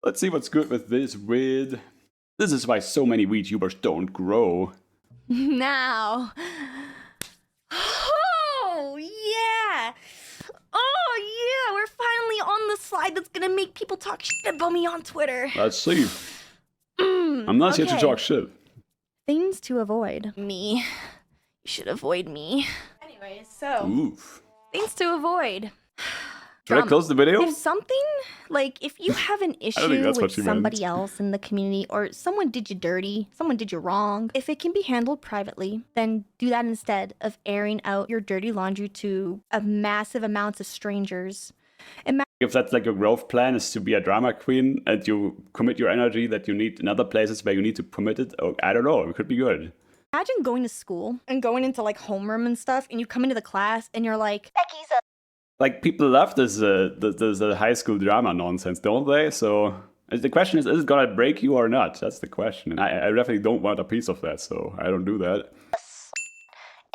Let's see what's good with this vid. This is why so many VTubers don't grow. Now. Oh, yeah. Oh, yeah. We're finally on the slide that's gonna make people talk shit about me on Twitter. Let's see. I'm not here to talk shit. Things to avoid. Me. You should avoid me. Anyways, so. Oof. Things to avoid. Should I close the video? If something, like, if you have an issue with somebody else in the community, or someone did you dirty, someone did you wrong, if it can be handled privately, then do that instead of airing out your dirty laundry to a massive amounts of strangers. If that's like your growth plan is to be a drama queen and you commit your energy that you need in other places where you need to commit it, oh, I don't know, it could be good. Imagine going to school and going into like homeroom and stuff, and you come into the class and you're like, Becky's a... Like, people love this high school drama nonsense, don't they? So the question is it gonna break you or not? That's the question. And I definitely don't want a piece of that, so I don't do that.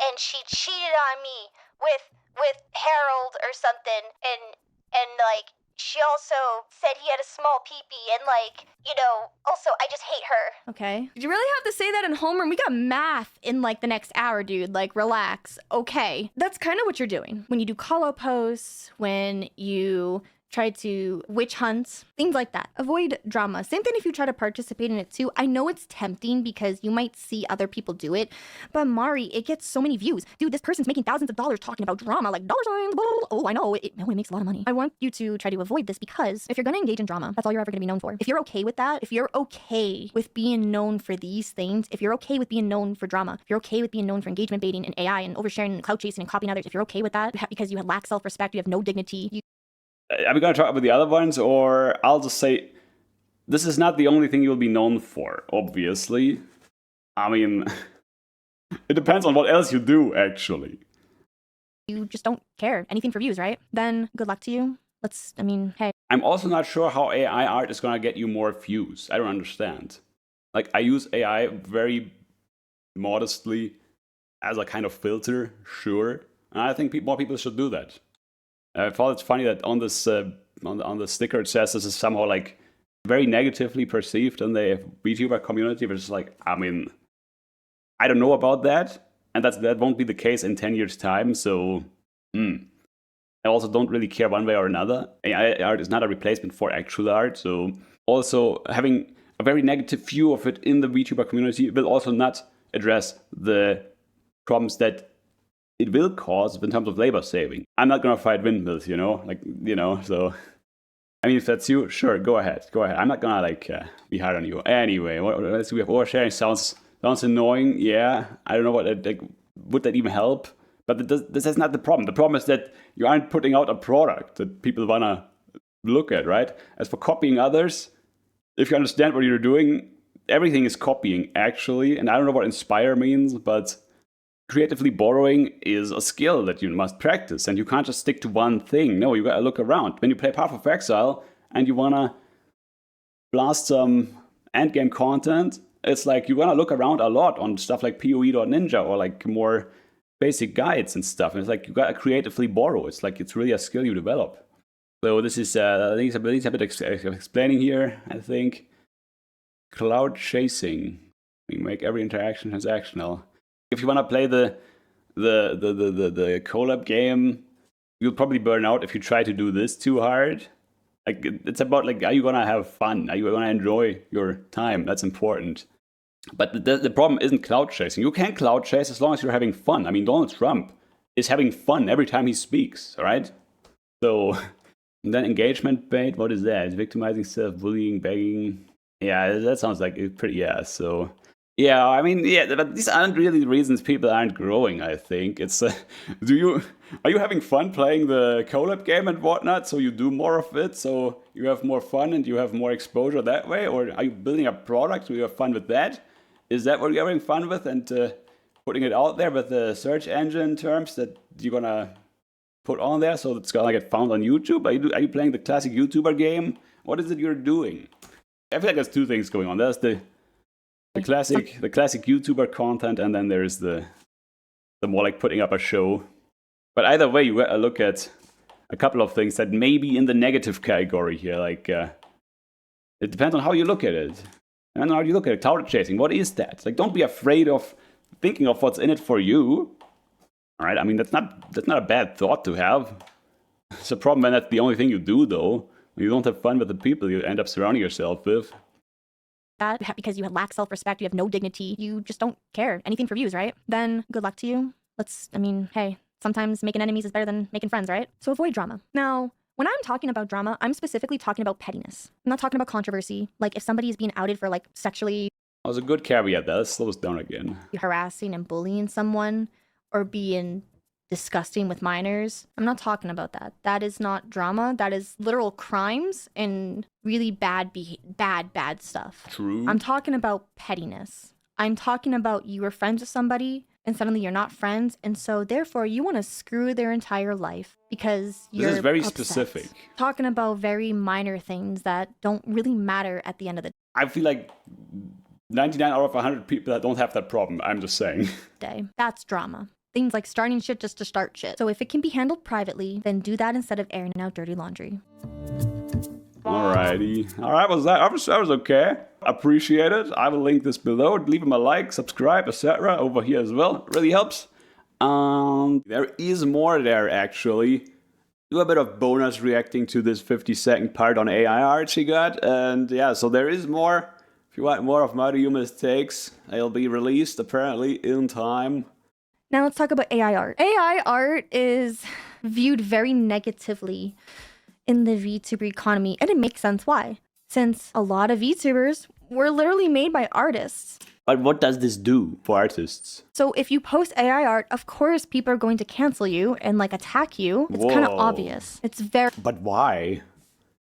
And she cheated on me with Harold or something, and like, she also said he had a small peepee, and like, you know, also, I just hate her. Okay. Did you really have to say that in homeroom? We got math in like the next hour, dude. Like, relax. Okay. That's kind of what you're doing. When you do call-out posts, when you try to witch hunt, things like that. Avoid drama. Same thing if you try to participate in it too. I know it's tempting because you might see other people do it, but Mari, it gets so many views. Dude, this person's making thousands of dollars talking about drama, like dollar signs, blah, blah, blah. Oh, I know, it makes a lot of money. I want you to try to avoid this because if you're gonna engage in drama, that's all you're ever gonna be known for. If you're okay with that, if you're okay with being known for these things, if you're okay with being known for drama, if you're okay with being known for engagement baiting and AI and oversharing and clout chasing and copying others, if you're okay with that because you lack self-respect, you have no dignity, Are we going to talk about the other ones, or I'll just say this is not the only thing you'll be known for, obviously. I mean, it depends on what else you do, actually. You just don't care anything for views, right? Then good luck to you. Hey. I'm also not sure how AI art is going to get you more views. I don't understand. Like, I use AI very modestly as a kind of filter, sure. And I think more people should do that. I thought it's funny that on this on the sticker it says this is somehow like very negatively perceived in the VTuber community, which is like, I mean, I don't know about that, and that won't be the case in 10 years' time. So, I also don't really care one way or another. AI art is not a replacement for actual art, so also having a very negative view of it in the VTuber community will also not address the problems that it will cause in terms of labor saving. I'm not gonna fight windmills, so I mean, if that's you, sure, go ahead. I'm not gonna be hard on you. Anyway, let's see. We have oversharing sounds annoying. Yeah, I don't know what would that even help? But this is not the problem. The problem is that you aren't putting out a product that people wanna look at, right? As for copying others, if you understand what you're doing, everything is copying actually. And I don't know what inspire means, but creatively borrowing is a skill that you must practice, and you can't just stick to one thing. No, you gotta look around. When you play Path of Exile and you wanna blast some endgame content, it's like you wanna look around a lot on stuff like PoE.ninja or like more basic guides and stuff. And it's like you gotta creatively borrow. It's like it's really a skill you develop. So this is a bit explaining here, I think. Cloud chasing. We make every interaction transactional. If you want to play the collab game, you'll probably burn out if you try to do this too hard. Like, it's about like, are you gonna have fun? Are you gonna enjoy your time? That's important. But the problem isn't cloud chasing. You can cloud chase as long as you're having fun. I mean, Donald Trump is having fun every time he speaks, all right? So, and then engagement bait, what is that? It's victimizing, self-bullying, begging. Yeah, that sounds like it pretty, yeah, so... Yeah, I mean, yeah, but these aren't really the reasons people aren't growing, I think. It's, are you having fun playing the collab game and whatnot, so you do more of it, so you have more fun and you have more exposure that way? Or are you building a product so you have fun with that? Is that what you're having fun with, and putting it out there with the search engine terms that you're gonna put on there so it's gonna get found on YouTube? Are you playing the classic YouTuber game? What is it you're doing? I feel like there's two things going on. There's the classic YouTuber content, and then there's the more like putting up a show. But either way, you gotta look at a couple of things that may be in the negative category here, like It depends on how you look at it. And how you look at it. Cloud chasing, what is that? Like, don't be afraid of thinking of what's in it for you. All right, I mean, that's not a bad thought to have. It's a problem when that's the only thing you do, though. When you don't have fun with the people you end up surrounding yourself with. That because you lack self-respect, you have no dignity, you just don't care anything for views, right? Then good luck to you. Hey, sometimes making enemies is better than making friends, right? So avoid drama. Now, when I'm talking about drama, I'm specifically talking about pettiness. I'm not talking about controversy. Like if somebody is being outed for like sexually That was a good caveat there. Let's slow us down again. harassing and bullying someone or being disgusting with minors. I'm not talking about that. That is not drama. That is literal crimes and really bad stuff. True. I'm talking about pettiness. I'm talking about you were friends with somebody and suddenly you're not friends, and so therefore you want to screw their entire life because you're This is very upset. specific. Talking about very minor things that don't really matter at the end of the I feel like 99 out of 100 people that don't have that problem. I'm just saying. day. That's drama. Things like starting shit just to start shit. So if it can be handled privately, then do that instead of airing out dirty laundry. Alrighty. Alright, that was okay. Appreciate it. I will link this below. Leave him a like, subscribe, etc. over here as well. It really helps. There is more there actually. Do a bit of bonus reacting to this 50-second part on AI art she got. And yeah, so there is more. If you want more of Mari Yume's takes, they'll be released apparently in time. Now let's talk about AI art. AI art is viewed very negatively in the VTuber economy, and it makes sense why. Since a lot of VTubers were literally made by artists. But what does this do for artists? So if you post AI art, of course people are going to cancel you and like attack you. It's kind of Whoa. obvious. It's very... But why?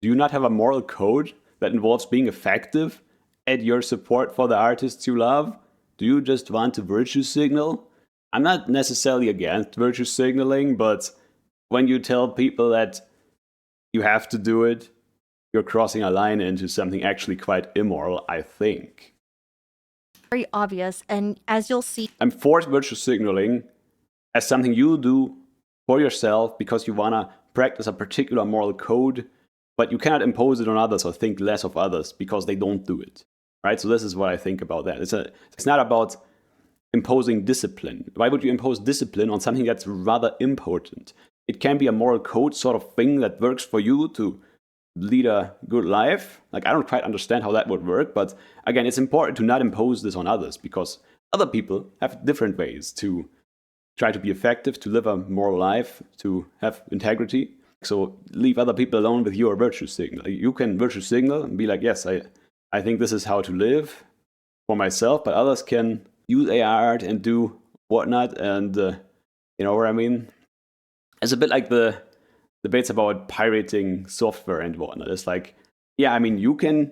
Do you not have a moral code that involves being effective at your support for the artists you love? Do you just want to virtue signal? I'm not necessarily against virtue signaling, but when you tell people that you have to do it, you're crossing a line into something actually quite immoral, I think. very obvious, and as you'll see... I'm for virtue signaling as something you do for yourself because you want to practice a particular moral code, but you cannot impose it on others or think less of others because they don't do it. Right? So this is what I think about that. It's not about imposing discipline. Why would you impose discipline on something that's rather important? It can be a moral code sort of thing that works for you to lead a good life. Like, I don't quite understand how that would work, but again, it's important to not impose this on others because other people have different ways to try to be effective, to live a moral life, to have integrity. So leave other people alone with your virtue signal. You can virtue signal and be like, yes, I think this is how to live for myself, but others can use AI art and do whatnot, and you know what I mean? It's a bit like the debates about pirating software and whatnot. It's like, yeah, I mean, you can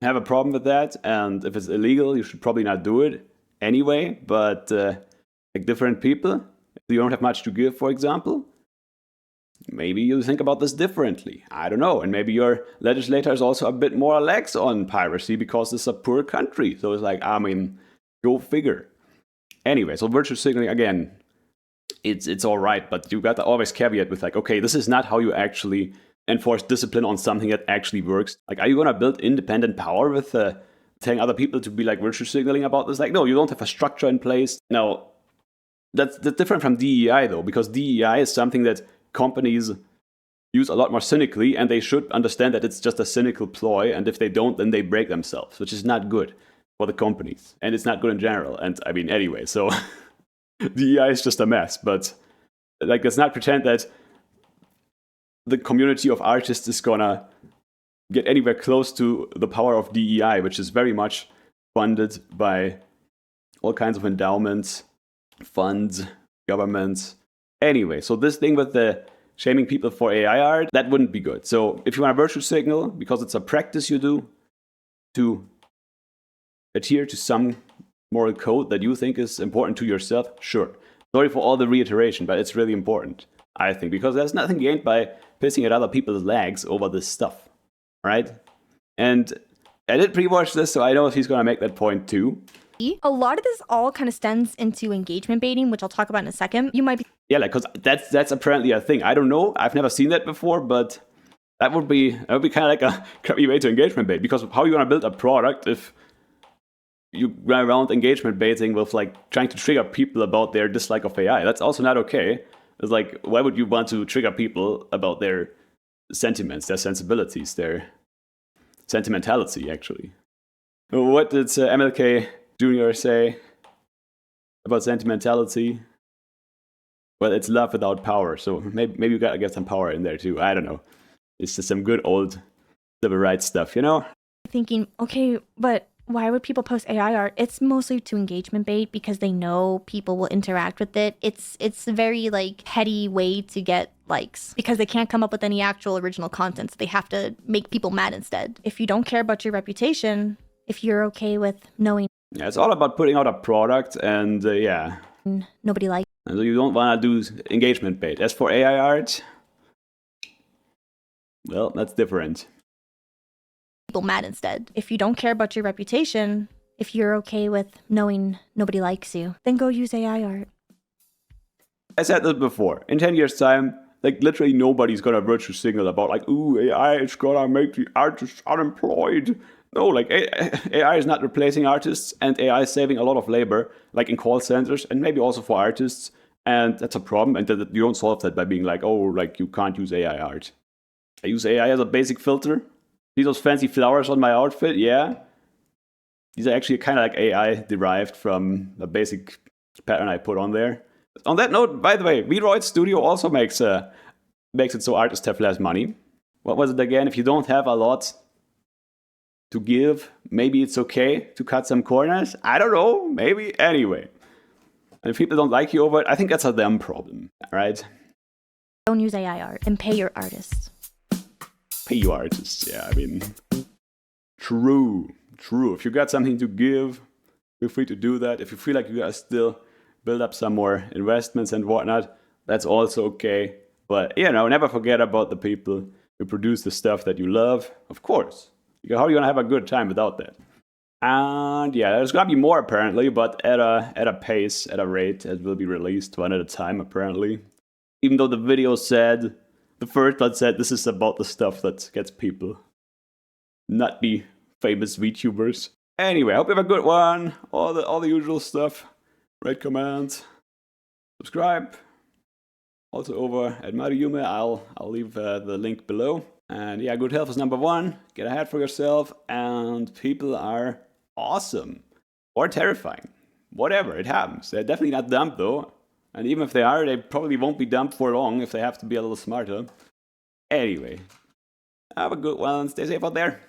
have a problem with that, and if it's illegal, you should probably not do it anyway, but like different people, if you don't have much to give, for example, maybe you think about this differently. I don't know. And maybe your legislator is also a bit more lax on piracy because it's a poor country. So it's like, I mean, go figure. Anyway, so virtue signaling, again, it's all right, but you got to always caveat with like, okay, this is not how you actually enforce discipline on something that actually works. Like, are you going to build independent power with telling other people to be like virtue signaling about this? Like, no, you don't have a structure in place. Now, that's different from DEI though, because DEI is something that companies use a lot more cynically, and they should understand that it's just a cynical ploy, and if they don't, then they break themselves, which is not good for the companies, and it's not good in general. And I mean, anyway, so DEI is just a mess, but like, let's not pretend that the community of artists is gonna get anywhere close to the power of DEI, which is very much funded by all kinds of endowments, funds, governments. Anyway, so this thing with the shaming people for AI art, that wouldn't be good. So if you want a virtue signal, because it's a practice you do to adhere to some moral code that you think is important to yourself, sure. Sorry for all the reiteration, but it's really important, I think, because there's nothing gained by pissing at other people's legs over this stuff, right? And I did pre-watch this, so I know he's going to make that point too. A lot of this all kind of stems into engagement baiting, which I'll talk about in a second. You might be... Yeah, like, because that's apparently a thing. I don't know. I've never seen that before, but That would be kind of like a crappy way to engagement bait, because how are you gonna build a product if you run around engagement baiting with like trying to trigger people about their dislike of AI? That's also not okay. It's like, why would you want to trigger people about their sentiments, their sensibilities, their sentimentality, actually? What did MLK Jr. say about sentimentality? Well, it's love without power, so maybe you gotta get some power in there too. I don't know. It's just some good old civil rights stuff, you know? Thinking, okay, but why would people post AI art? It's mostly to engagement bait because they know people will interact with it. It's a very like petty way to get likes because they can't come up with any actual original content. So they have to make people mad instead. If you don't care about your reputation, if you're okay with knowing Yeah, it's all about putting out a product, and nobody likes, and so you don't want to do engagement bait. As for AI art, well, that's different. people mad instead. If you don't care about your reputation, if you're okay with knowing nobody likes you, then go use AI art. I said this before. In 10 years' time, like literally nobody's gonna virtue signal about like, ooh, AI is gonna make the artists unemployed. No, like AI is not replacing artists, and AI is saving a lot of labor, like in call centers and maybe also for artists. And that's a problem, and that you don't solve that by being like, oh, like you can't use AI art. I use AI as a basic filter. See those fancy flowers on my outfit? Yeah. These are actually kind of like AI derived from a basic pattern I put on there. On that note, by the way, VTuber Studio also makes it so artists have less money. What was it again? If you don't have a lot to give, maybe it's okay to cut some corners. I don't know. Maybe. Anyway. And if people don't like you over it, I think that's a them problem, right? Don't use AI art and pay your artists. Pay your artists, yeah, I mean, true. If you got something to give, feel free to do that. If you feel like you gotta still build up some more investments and whatnot, that's also okay. But, you know, never forget about the people who produce the stuff that you love, of course. Because how are you gonna have a good time without that? And yeah, there's gonna be more apparently, but at a pace, at a rate, it will be released one at a time apparently. Even though the video said, the first one said this is about the stuff that gets people, not the famous VTubers. Anyway, I hope you have a good one. All the usual stuff. Rate, comment, subscribe. Also over at Mari Yume, I'll leave the link below. And yeah, good health is number one. Get ahead for yourself, and people are awesome or terrifying. Whatever, it happens. They're definitely not dumb though. And even if they are, they probably won't be dumped for long if they have to be a little smarter. Anyway, have a good one. Stay safe out there.